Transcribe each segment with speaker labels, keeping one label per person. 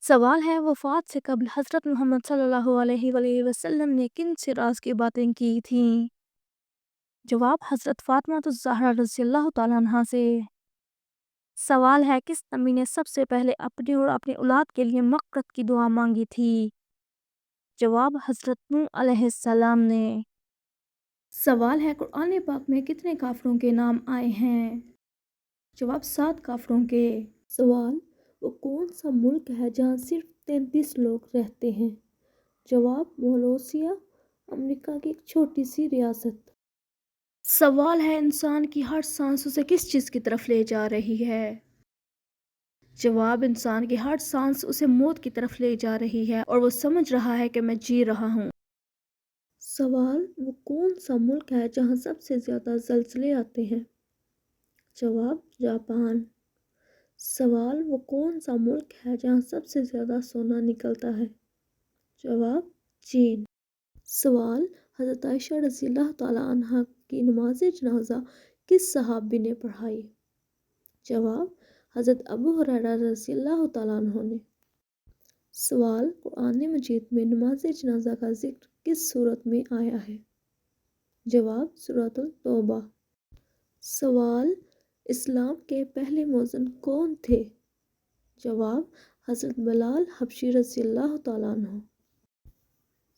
Speaker 1: سوال ہے وفات سے قبل حضرت محمد صلی اللہ علیہ وآلہ وسلم نے کن سے راز کی باتیں کی تھیں؟ جواب حضرت فاطمہ الزہرا رضی اللہ تعالیٰ عنہا سے۔ سوال ہے کس نبی نے سب سے پہلے اپنی اور اپنی اولاد کے لیے مغفرت کی دعا مانگی تھی؟ جواب حضرت نوح علیہ السلام نے۔ سوال ہے قرآن پاک میں کتنے کافروں کے نام آئے ہیں؟ جواب 7 کافروں کے۔ سوال وہ کون سا ملک ہے جہاں صرف 33 لوگ رہتے ہیں؟ جواب مالیشیا، امریکہ کی ایک چھوٹی سی ریاست۔ سوال ہے انسان کی ہر سانس اسے کس چیز کی طرف لے جا رہی ہے؟ جواب انسان کی ہر سانس اسے موت کی طرف لے جا رہی ہے اور وہ سمجھ رہا ہے کہ میں جی رہا ہوں۔ سوال وہ کون سا ملک ہے جہاں سب سے زیادہ زلزلے آتے ہیں؟ جواب جاپان۔ سوال وہ کون سا ملک ہے جہاں سب سے زیادہ سونا نکلتا ہے؟ جواب چین۔ سوال حضرت عائشہ رضی اللہ تعالیٰ عنہا کی نماز جنازہ کس صحابی نے پڑھائی؟ جواب حضرت ابو ہریرہ رضی اللہ تعالیٰ عنہ نے۔ سوال قرآن مجید میں نماز جنازہ کا ذکر کس صورت میں آیا ہے؟ جواب سورۃ التوبہ۔ سوال اسلام کے پہلے مؤذن کون تھے؟ جواب حضرت بلال حبشی رضی اللہ تعالیٰ عنہ۔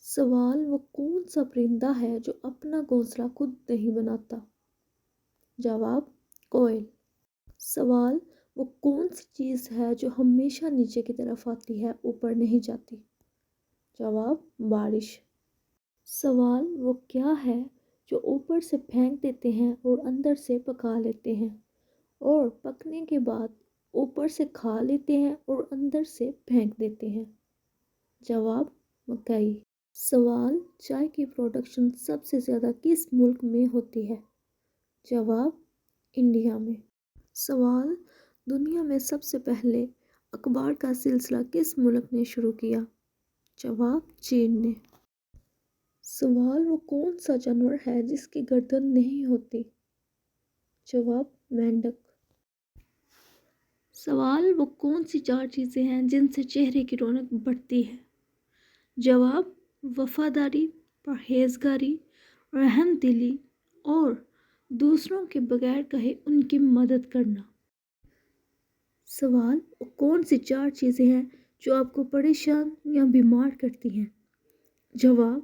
Speaker 1: سوال وہ کون سا پرندہ ہے جو اپنا گھونسلہ خود نہیں بناتا؟ جواب کوئل۔ سوال وہ کون سی چیز ہے جو ہمیشہ نیچے کی طرف آتی ہے اوپر نہیں جاتی؟ جواب بارش۔ سوال وہ کیا ہے جو اوپر سے پھینک دیتے ہیں اور اندر سے پکا لیتے ہیں اور پکنے کے بعد اوپر سے کھا لیتے ہیں اور اندر سے پھینک دیتے ہیں؟ جواب مکئی۔ سوال چائے کی پروڈکشن سب سے زیادہ کس ملک میں ہوتی ہے؟ جواب انڈیا میں۔ سوال دنیا میں سب سے پہلے اخبار کا سلسلہ کس ملک نے شروع کیا؟ جواب چین نے۔ سوال وہ کون سا جانور ہے جس کی گردن نہیں ہوتی؟ جواب مینڈک۔ سوال وہ کون سی 4 چیزیں ہیں جن سے چہرے کی رونق بڑھتی ہے؟ جواب وفاداری، پرہیزگاری، رحم دلی اور دوسروں کے بغیر کہے ان کی مدد کرنا۔ سوال وہ کون سی 4 چیزیں ہیں جو آپ کو پریشان یا بیمار کرتی ہیں؟ جواب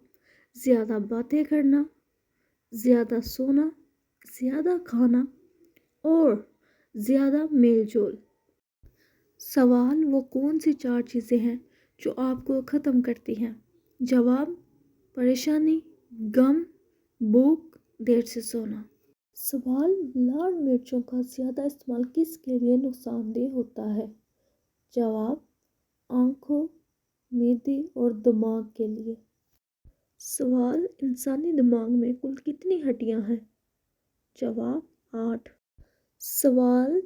Speaker 1: زیادہ باتیں کرنا، زیادہ سونا، زیادہ کھانا اور زیادہ میل جول۔ سوال وہ کون سی 4 چیزیں ہیں جو آپ کو ختم کرتی ہیں؟ جواب پریشانی، غم، بھوک، دیر سے سونا۔ سوال لال مرچوں کا زیادہ استعمال کس کے لیے نقصان دہ ہوتا ہے؟ جواب آنکھوں، معدے اور دماغ کے لیے۔ سوال انسانی دماغ میں کل کتنی ہڈیاں ہیں؟ جواب 8۔ سوال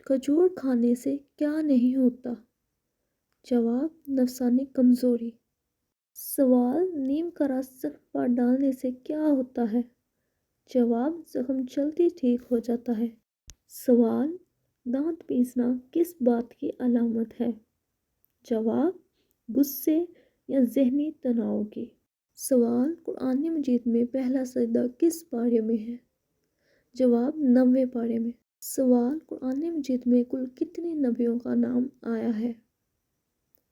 Speaker 1: کھجور کھانے سے کیا نہیں ہوتا؟ جواب نفسانی کمزوری۔ سوال نیم کا رس زخم پر ڈالنے سے کیا ہوتا ہے؟ جواب زخم جلدی ٹھیک ہو جاتا ہے۔ سوال دانت پیسنا کس بات کی علامت ہے؟ جواب غصے یا ذہنی تناؤ کی۔ سوال قرآن مجید میں پہلا سجدہ کس پارے میں ہے؟ جواب 90 پارے میں۔ سوال قرآن مجید میں کل کتنے نبیوں کا نام آیا ہے؟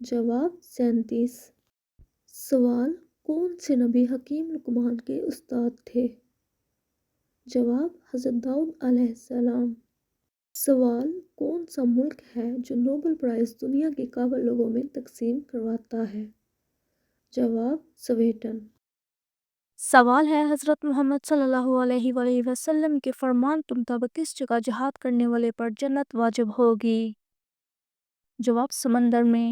Speaker 1: جواب 37۔ سوال کون سے نبی حکیم لقمان کے استاد تھے؟ جواب حضرت داؤد علیہ السلام۔ سوال کون سا ملک ہے جو نوبل پرائز دنیا کے قابل لوگوں میں تقسیم کرواتا ہے؟ جواب سویڈن۔ سوال ہے حضرت محمد صلی اللہ علیہ وآلہ وسلم کے فرمان کے مطابق کس جگہ جہاد کرنے والے پر جنت واجب ہوگی؟ جواب سمندر میں۔